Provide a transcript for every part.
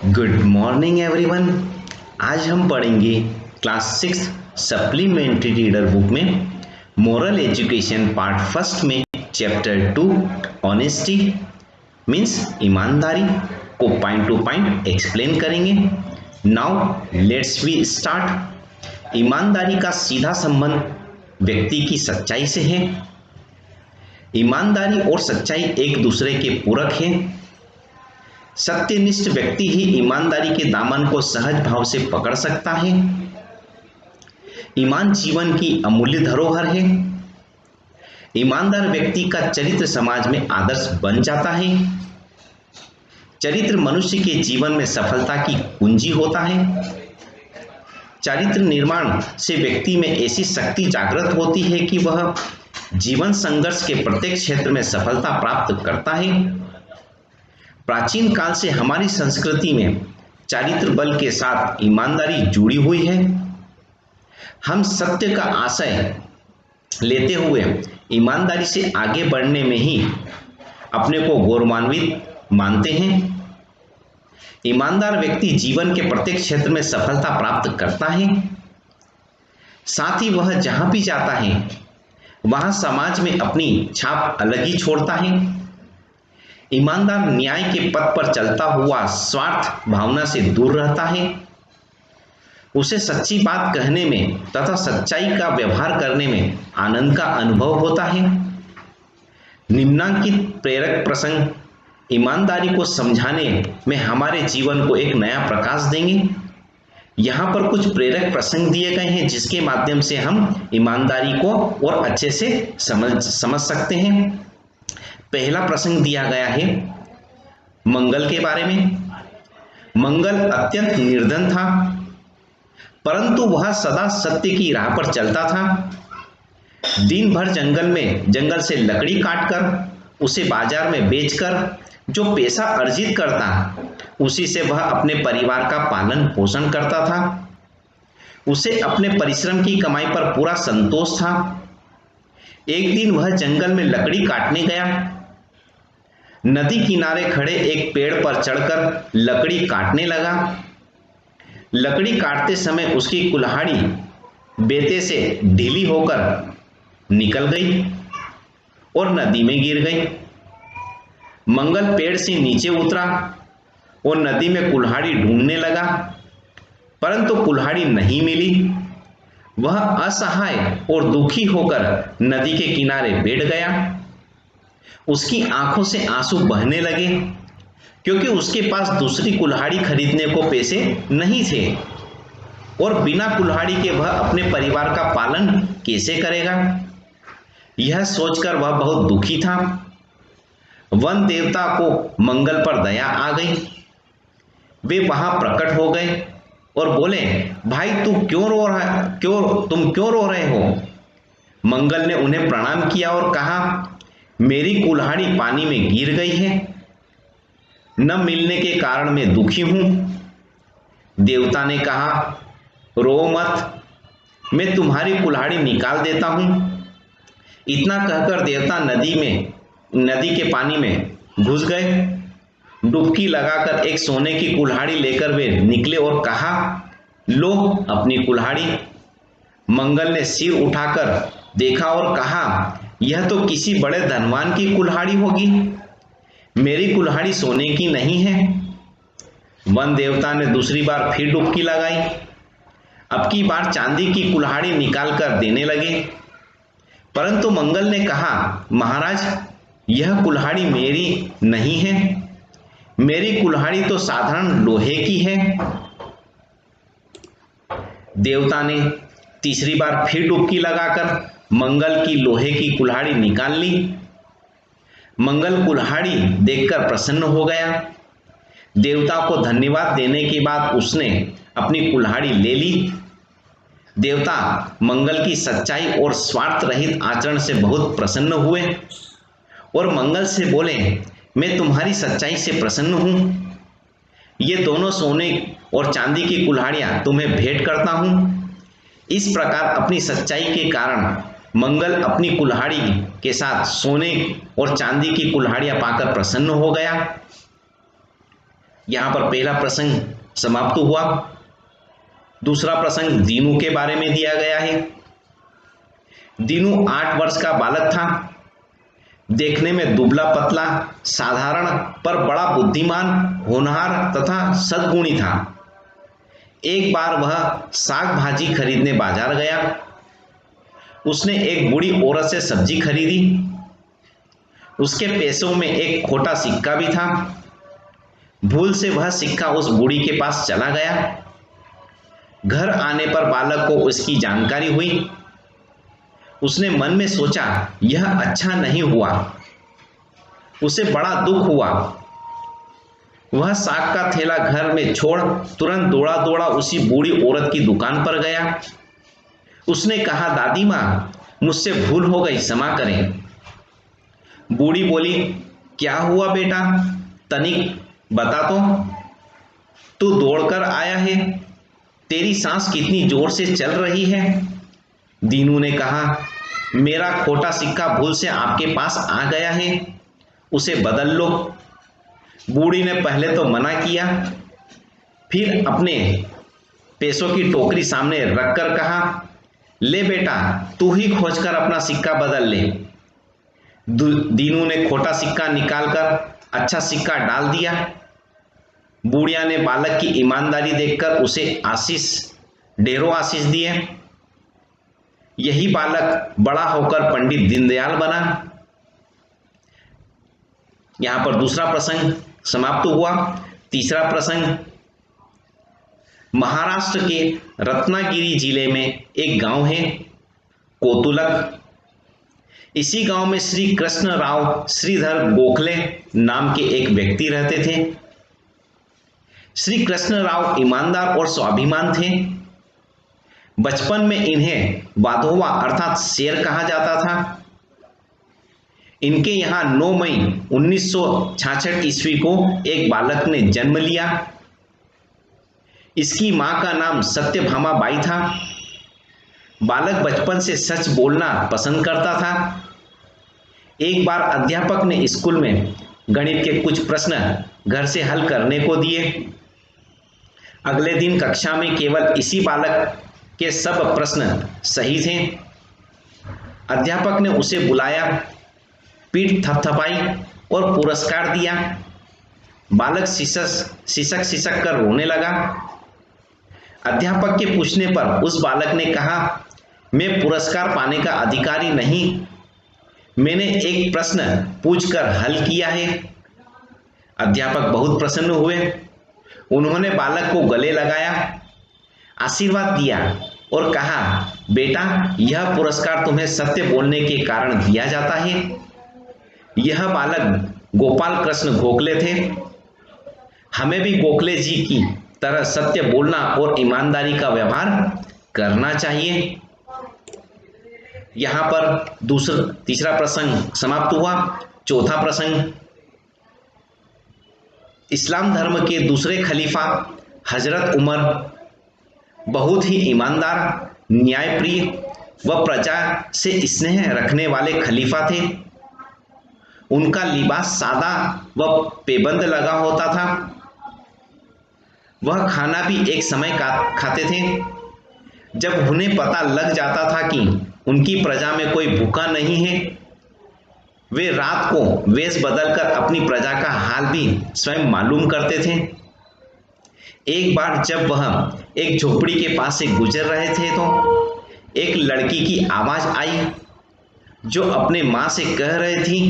Good morning everyone. आज हम पढ़ेंगे क्लास 6 सप्लीमेंट्री रीडर बुक में मोरल एजुकेशन पार्ट फर्स्ट में चैप्टर 2 ऑनेस्टी मीन्स ईमानदारी को पॉइंट टू पॉइंट एक्सप्लेन करेंगे। Now let's we start. ईमानदारी का सीधा संबंध व्यक्ति की सच्चाई से है। ईमानदारी और सच्चाई एक दूसरे के पूरक हैं। सत्यनिष्ठ व्यक्ति ही ईमानदारी के दामन को सहज भाव से पकड़ सकता है। ईमान जीवन की अमूल्य धरोहर है। ईमानदार व्यक्ति का चरित्र समाज में आदर्श बन जाता है। चरित्र मनुष्य के जीवन में सफलता की कुंजी होता है। चरित्र निर्माण से व्यक्ति में ऐसी शक्ति जागृत होती है कि वह जीवन संघर्ष के प्रत्येक क्षेत्र में सफलता प्राप्त करता है। प्राचीन काल से हमारी संस्कृति में चारित्र बल के साथ ईमानदारी जुड़ी हुई है। हम सत्य का आशय लेते हुए ईमानदारी से आगे बढ़ने में ही अपने को गौरवान्वित मानते हैं। ईमानदार व्यक्ति जीवन के प्रत्येक क्षेत्र में सफलता प्राप्त करता है। साथ ही वह जहां भी जाता है वहां समाज में अपनी छाप अलग ही छोड़ता है। ईमानदार न्याय के पथ पर चलता हुआ स्वार्थ भावना से दूर रहता है। उसे सच्ची बात कहने में तथा सच्चाई का व्यवहार करने में आनंद का अनुभव होता है। निम्नांकित प्रेरक प्रसंग ईमानदारी को समझाने में हमारे जीवन को एक नया प्रकाश देंगे। यहाँ पर कुछ प्रेरक प्रसंग दिए गए हैं जिसके माध्यम से हम ईमानदारी को और अच्छे से समझ सकते हैं। पहला प्रसंग दिया गया है मंगल के बारे में। मंगल अत्यंत निर्धन था, परंतु वह सदा सत्य की राह पर चलता था। दिन भर जंगल से लकड़ी काटकर उसे बाजार में बेचकर जो पैसा अर्जित करता उसी से वह अपने परिवार का पालन पोषण करता था। उसे अपने परिश्रम की कमाई पर पूरा संतोष था। एक दिन वह जंगल में लकड़ी काटने गया। नदी किनारे खड़े एक पेड़ पर चढ़कर लकड़ी काटने लगा। लकड़ी काटते समय उसकी कुल्हाड़ी बेते से ढीली होकर निकल गई और नदी में गिर गई। मंगल पेड़ से नीचे उतरा और नदी में कुल्हाड़ी ढूंढने लगा, परंतु कुल्हाड़ी नहीं मिली। वह असहाय और दुखी होकर नदी के किनारे बैठ गया। उसकी आंखों से आंसू बहने लगे क्योंकि उसके पास दूसरी कुल्हाड़ी खरीदने को पैसे नहीं थे और बिना कुल्हाड़ी के वह अपने परिवार का पालन कैसे करेगा। यह सोचकर वह बहुत दुखी था। वन देवता को मंगल पर दया आ गई। वे वहां प्रकट हो गए और बोले, भाई तुम क्यों रो रहे हो। मंगल ने उन्हें प्रणाम किया और कहा, मेरी कुल्हाड़ी पानी में गिर गई है। न मिलने के कारण मैं दुखी हूं। देवता ने कहा, रो मत, मैं तुम्हारी कुल्हाड़ी निकाल देता हूं। इतना कहकर देवता नदी के पानी में घुस गए। डुबकी लगाकर एक सोने की कुल्हाड़ी लेकर वे निकले और कहा, लो अपनी कुल्हाड़ी। मंगल ने सिर उठाकर देखा और कहा, यह तो किसी बड़े धनवान की कुल्हाड़ी होगी, मेरी कुल्हाड़ी सोने की नहीं है। वन देवता ने दूसरी बार फिर डुबकी लगाई। अब की बार चांदी की कुल्हाड़ी निकालकर देने लगे, परंतु मंगल ने कहा, महाराज यह कुल्हाड़ी मेरी नहीं है, मेरी कुल्हाड़ी तो साधारण लोहे की है। देवता ने तीसरी बार फिर डुबकी लगाकर मंगल की लोहे की कुल्हाड़ी निकाल ली। मंगल कुल्हाड़ी देखकर प्रसन्न हो गया। देवता को धन्यवाद देने के बाद उसने अपनी कुल्हाड़ी ले ली। देवता मंगल की सच्चाई और स्वार्थ रहित आचरण से बहुत प्रसन्न हुए और मंगल से बोले, मैं तुम्हारी सच्चाई से प्रसन्न हूं। ये दोनों सोने और चांदी की कुल्हाड़ियां तुम्हें भेंट करता हूं। इस प्रकार अपनी सच्चाई के कारण मंगल अपनी कुल्हाड़ी के साथ सोने और चांदी की कुल्हाड़ियां पाकर प्रसन्न हो गया। यहाँ पर पहला प्रसंग समाप्त हुआ। दूसरा प्रसंग दीनू के बारे में दिया गया है। दीनू 8 वर्ष का बालक था। देखने में दुबला पतला, साधारण पर बड़ा बुद्धिमान, होनहार तथा सद्गुणी था। एक बार वह साग भाजी खरीदने बाजार गया। उसने एक बूढ़ी औरत से सब्जी खरीदी। उसके पैसों में एक खोटा सिक्का भी था। भूल से वह सिक्का उस बूढ़ी के पास चला गया। घर आने पर बालक को उसकी जानकारी हुई। उसने मन में सोचा, यह अच्छा नहीं हुआ। उसे बड़ा दुख हुआ। वह साग का थैला घर में छोड़ तुरंत दौड़ा दौड़ा उसी बूढ़ी औरत की दुकान पर गया। उसने कहा, दादी माँ, मुझसे भूल हो गई, क्षमा करें। बूढ़ी बोली, क्या हुआ बेटा, तनिक बता तो। तू दौड़कर आया है, तेरी सांस कितनी जोर से चल रही है। दीनू ने कहा, मेरा खोटा सिक्का भूल से आपके पास आ गया है, उसे बदल लो। बूढ़ी ने पहले तो मना किया, फिर अपने पैसों की टोकरी सामने रखकर कहा, ले बेटा, तू ही खोजकर अपना सिक्का बदल ले। दीनू ने खोटा सिक्का निकालकर अच्छा सिक्का डाल दिया। बुढ़िया ने बालक की ईमानदारी देखकर उसे ढेरों आशीष दिए। यही बालक बड़ा होकर पंडित दीनदयाल बना। यहां पर दूसरा प्रसंग समाप्त हुआ। तीसरा प्रसंग, महाराष्ट्र के रत्नागिरी जिले में एक गांव है, कोतुलक। इसी गांव में श्री कृष्णराव श्रीधर गोखले नाम के एक व्यक्ति रहते थे। श्री कृष्णराव ईमानदार और स्वाभिमान थे। बचपन में इन्हें वाधोवा अर्थात शेर कहा जाता था। इनके यहाँ 9 मई 1966 ईस्वी को एक बालक ने जन्म लिया। इसकी मां का नाम सत्यभामा बाई था। बालक बचपन से सच बोलना पसंद करता था। एक बार अध्यापक ने स्कूल में गणित के कुछ प्रश्न घर से हल करने को दिए। अगले दिन कक्षा में केवल इसी बालक के सब प्रश्न सही थे। अध्यापक ने उसे बुलाया, पीठ थपथपाई और पुरस्कार दिया। बालक सिसक कर रोने लगा। अध्यापक के पूछने पर उस बालक ने कहा, मैं पुरस्कार पाने का अधिकारी नहीं, मैंने एक प्रश्न पूछकर हल किया है। अध्यापक बहुत प्रसन्न हुए। उन्होंने बालक को गले लगाया, आशीर्वाद दिया और कहा, बेटा, यह पुरस्कार तुम्हें सत्य बोलने के कारण दिया जाता है। यह बालक गोपाल कृष्ण गोखले थे। हमें भी गोखले जी की तरह सत्य बोलना और ईमानदारी का व्यवहार करना चाहिए। यहाँ पर तीसरा प्रसंग समाप्त हुआ। चौथा प्रसंग, इस्लाम धर्म के दूसरे खलीफा हजरत उमर बहुत ही ईमानदार, न्यायप्रिय व प्रजा से स्नेह रखने वाले खलीफा थे। उनका लिबास सादा व पेबंद लगा होता था। वह खाना भी एक समय खाते थे। जब उन्हें पता लग जाता था कि उनकी प्रजा में कोई भूखा नहीं है, वे रात को वेश बदलकर अपनी प्रजा का हाल भी स्वयं मालूम करते थे। एक बार जब वह एक झोपड़ी के पास से गुजर रहे थे तो एक लड़की की आवाज आई, जो अपने माँ से कह रही थी,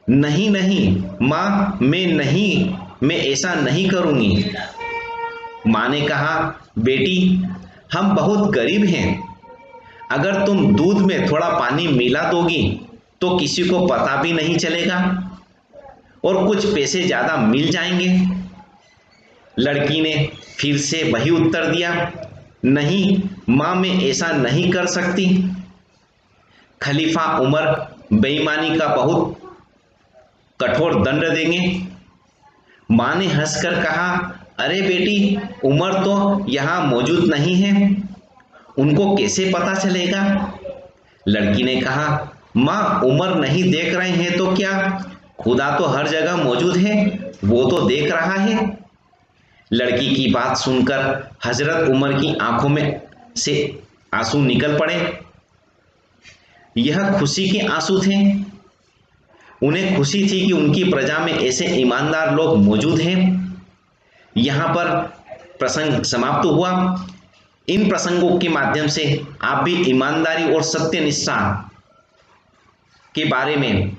नहीं नहीं माँ, मैं ऐसा नहीं करूँगी। माँ ने कहा, बेटी, हम बहुत गरीब हैं, अगर तुम दूध में थोड़ा पानी मिला दोगी तो किसी को पता भी नहीं चलेगा और कुछ पैसे ज़्यादा मिल जाएंगे। लड़की ने फिर से वही उत्तर दिया, नहीं माँ, मैं ऐसा नहीं कर सकती। खलीफा उमर बेईमानी का बहुत कठोर दंड देंगे। माँ ने हंसकर कहा, अरे बेटी, उमर तो यहाँ मौजूद नहीं है, उनको कैसे पता चलेगा। लड़की ने कहा, माँ, उमर नहीं देख रहे हैं तो क्या, खुदा तो हर जगह मौजूद है, वो तो देख रहा है। लड़की की बात सुनकर हजरत उमर की आंखों में से आंसू निकल पड़े। यह खुशी के आंसू थे। उन्हें खुशी थी कि उनकी प्रजा में ऐसे ईमानदार लोग मौजूद हैं। यहाँ पर प्रसंग समाप्त हुआ। इन प्रसंगों के माध्यम से आप भी ईमानदारी और सत्यनिष्ठा के बारे में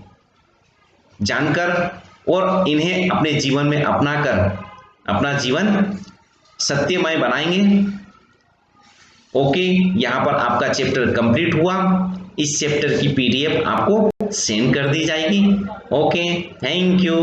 जानकर और इन्हें अपने जीवन में अपनाकर अपना जीवन सत्यमय बनाएंगे। ओके, यहाँ पर आपका चैप्टर कंप्लीट हुआ। इस चैप्टर की पीडीएफ आपको सेंड कर दी जाएगी। Okay, thank you.